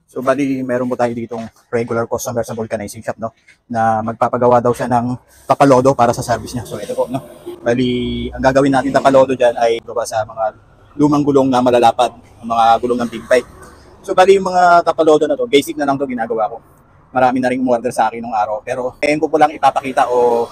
So bali meron po tayo ditong regular customer sa vulcanizing shop, no, na magpapagawa daw siya ng tapalodo para sa service niya. So ito po, no. Bali ang gagawin natin tapalodo diyan ay gawa sa mga lumang gulong na malalapad, mga gulong ng big pipe. So bali yung mga tapalodo na to, basic na lang to ginagawa ko. Marami na ring umorder sa akin nung araw, pero ngayon ko po lang ipapakita o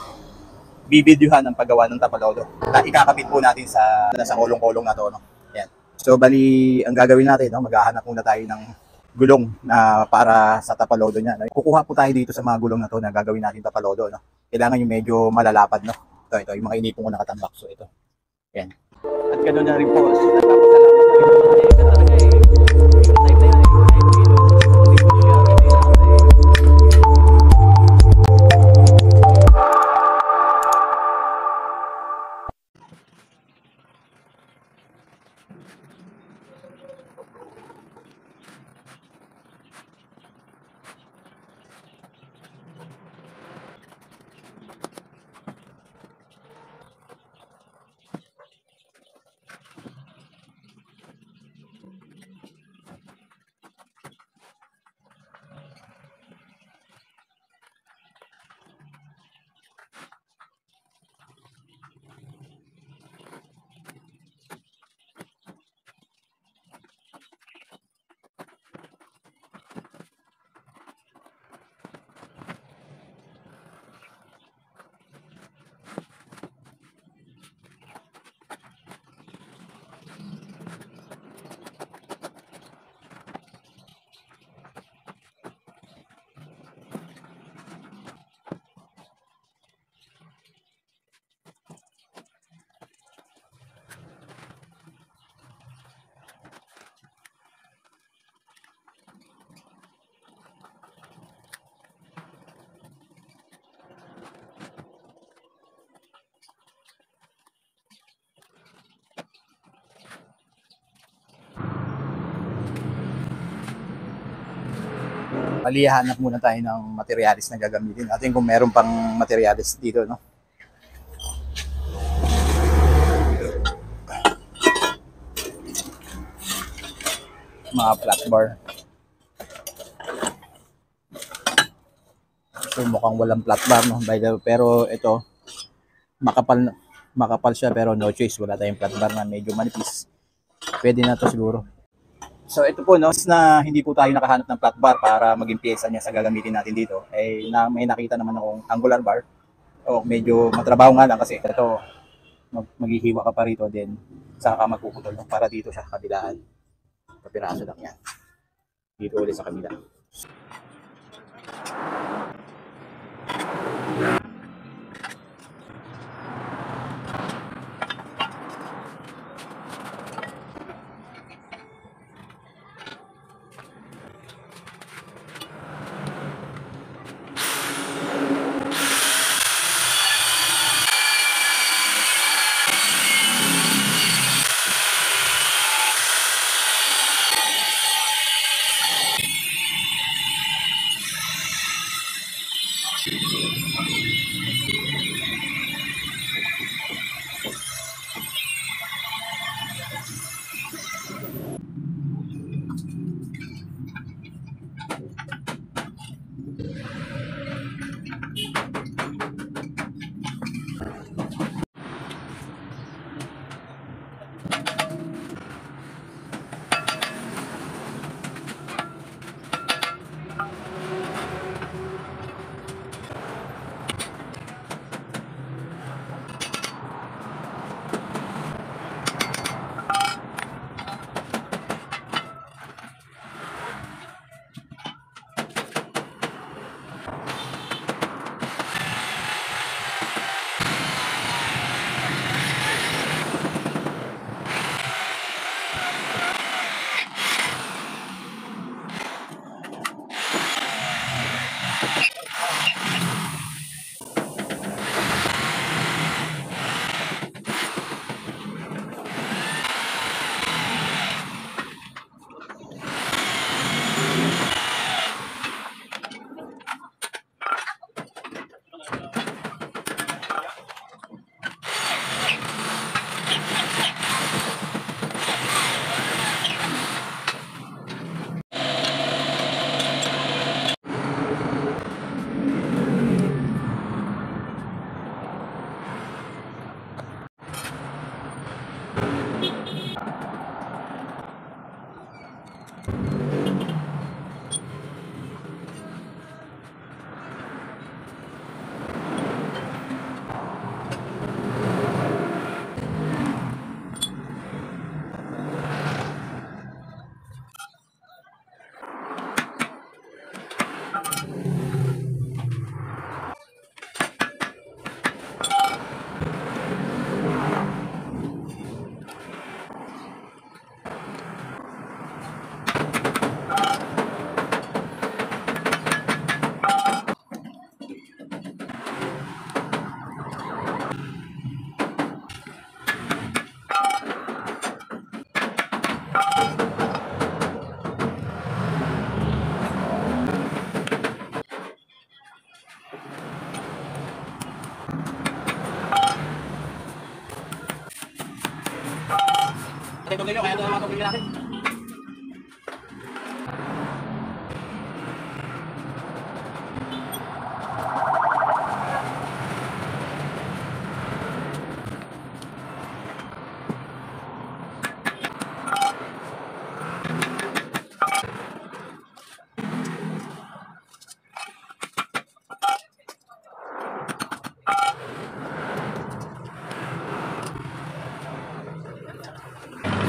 bibidyuhan ang paggawa ng tapalodo na ikakabit po natin sa kolong-kolong na to, no. Yan. So bali ang gagawin natin, no, maghahanap muna tayo ng gulong na para sa tapalodo niya. Kukuha po tayo dito sa mga gulong na to na gagawin natin tapalodo, no. Kailangan yung medyo malalapad, no. Ito yung mga inipon ko nakatambak. So ito. Yan. At ganoon na rin po. So, Hanap muna tayo ng materialis na gagamitin natin kung meron pang materialis dito, no. Mga flat bar. So mukhang walang flat bar, no. Pero ito makapal siya, pero no choice, wala tayong flat bar na medyo manipis. Pwede na to siguro. So ito po, no, na hindi po tayo nakahanap ng flat bar para maging pyesa niya sa gagamitin natin dito, ay may nakita naman akong angular bar. O medyo matrabaho nga lang kasi ito maghihiwa ka pa rito, then saka ka magpuputol, no, para dito sa kabilaan. Papiraso lang yan. Dito ulit sa kabila.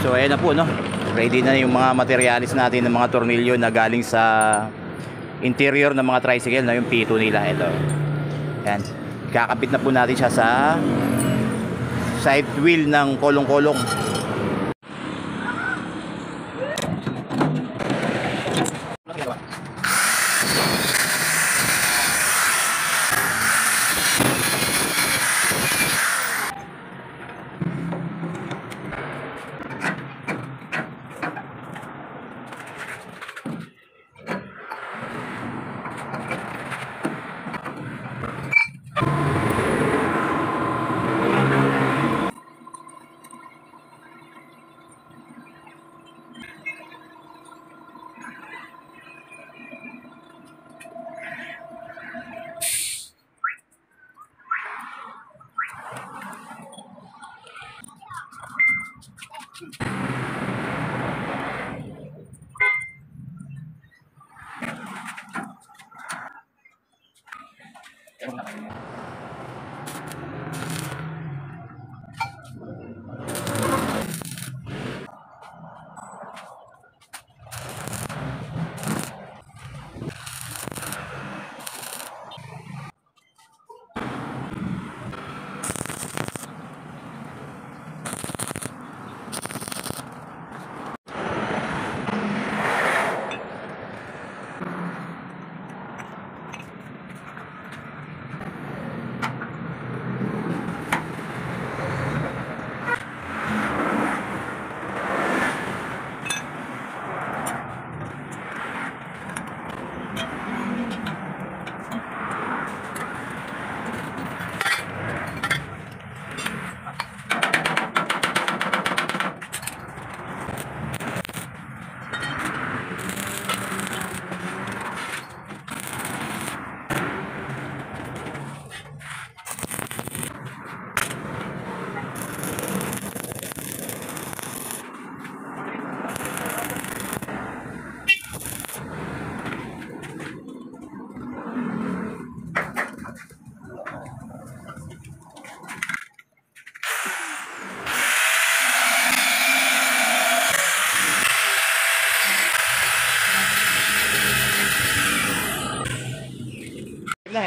So ayan na po, no. Ready na yung mga materialis natin ng mga tornilyo na galing sa interior ng mga tricycle, no, yung pito nila. Ito. Ayan. Kakabit na po natin siya sa side wheel ng kolong-kolong.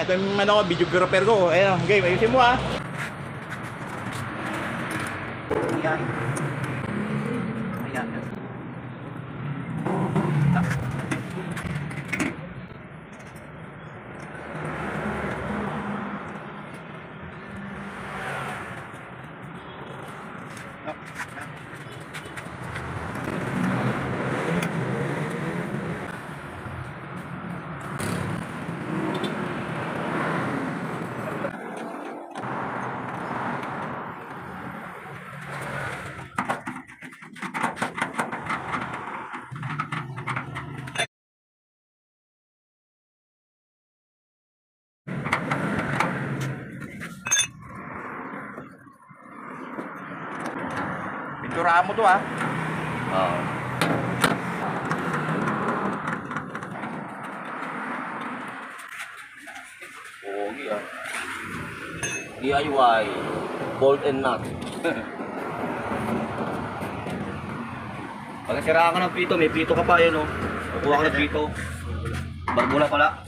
Ito yung ano, videographer ko. Ayun, game, ayusin mo, ha. Ayan. Ayan. Pinturahan mo to, ha. Oo. Pogi, ah. DIY, bolt and nut. Pag nasiraan ka ng pito, may pito ka pa, yan, oh. Kukuha ka ng pito. Barbula pala.